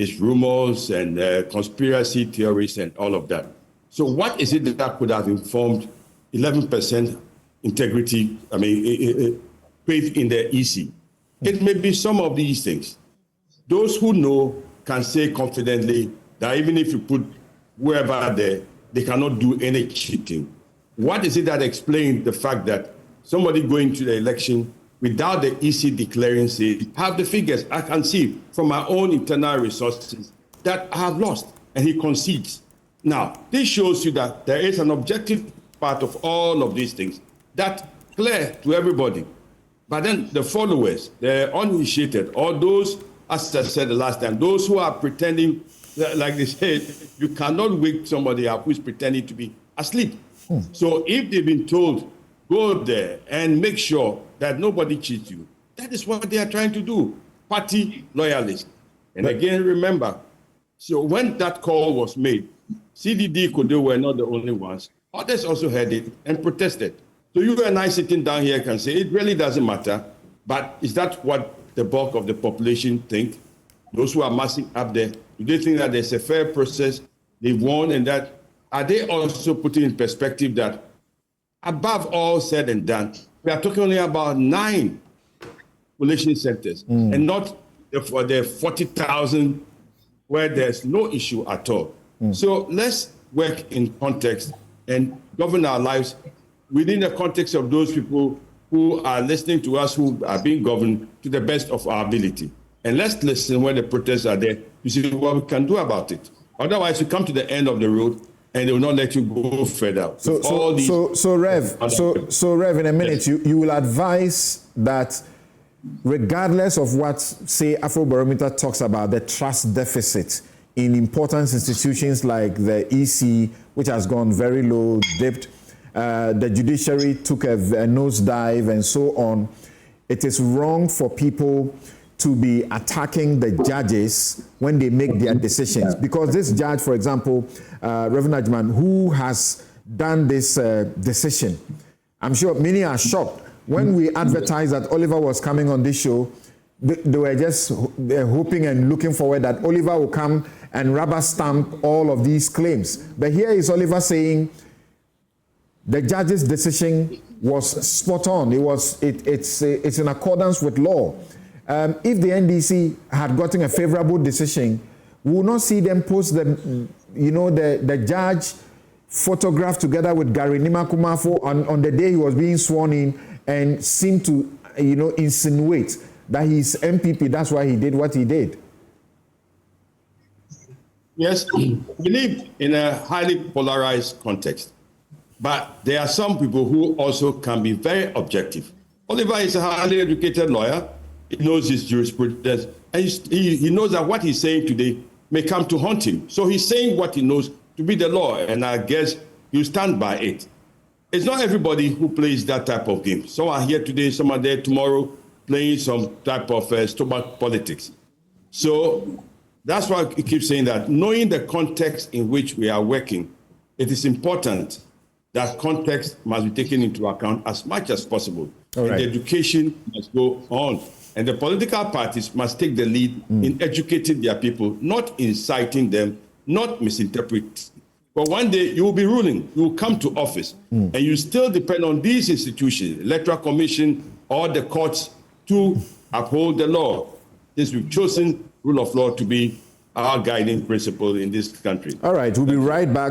is rumors and conspiracy theories and all of that. So what is it that could have informed 11% integrity, faith in the EC? It may be some of these things. Those who know can say confidently that even if you put whoever there, they cannot do any cheating. What is it that explains the fact that somebody going to the election without the EC declaring, say, have the figures I can see from my own internal resources that I have lost, and he concedes. Now, this shows you that there is an objective part of all of these things that's clear to everybody. But then the followers, the uninitiated, or those, as I said the last time, those who are pretending, like they said, you cannot wake somebody up who is pretending to be asleep. So if they've been told, go there and make sure that nobody cheats you, that is what they are trying to do, party loyalists. And again, remember, so when that call was made, CDD, Kodo were not the only ones. Others also heard it and protested. So you and I sitting down here can say, it really doesn't matter, but is that what the bulk of the population think? Those who are massing up there, do they think that there's a fair process, they've won, and that, are they also putting in perspective that above all said and done, we are talking only about 9 collation centers and not for the 40,000 where there's no issue at all. So let's work in context and govern our lives within the context of those people who are listening to us, who are being governed to the best of our ability. And let's listen when the protests are there to see what we can do about it. Otherwise, you come to the end of the road and they will not let you go further. So Rev, in a minute, yes, you will advise that regardless of what, say, Afrobarometer talks about, the trust deficit in important institutions like the EC, which has gone very low, dipped, the judiciary took a nosedive and so on, it is wrong for people to be attacking the judges when they make their decisions. Because this judge, for example, Reverend Ajman, who has done this decision, I'm sure many are shocked. When we advertised that Oliver was coming on this show, they were just hoping and looking forward that Oliver will come and rubber stamp all of these claims. But here is Oliver saying the judge's decision was spot on. It's in accordance with law. If the NDC had gotten a favorable decision, we will not see them post the judge photographed together with Gary Nimakumafo on the day he was being sworn in and seem to insinuate that he's MPP. That's why he did what he did. Yes, we live in a highly polarized context, but there are some people who also can be very objective. Oliver is a highly educated lawyer. He knows his jurisprudence, and he knows that what he's saying today may come to haunt him. So he's saying what he knows to be the law, and I guess you stand by it. It's not everybody who plays that type of game. Some are here today, some are there tomorrow, playing some type of stomach politics. So that's why I keep saying that, knowing the context in which we are working, it is important that context must be taken into account as much as possible. Right. And the education must go on. And the political parties must take the lead in educating their people, not inciting them, not misinterpreting. But one day you will be ruling, you will come to office, and you still depend on these institutions, Electoral Commission or the courts, to uphold the law. Since we've chosen rule of law to be our guiding principle in this country. All right, we'll be right back.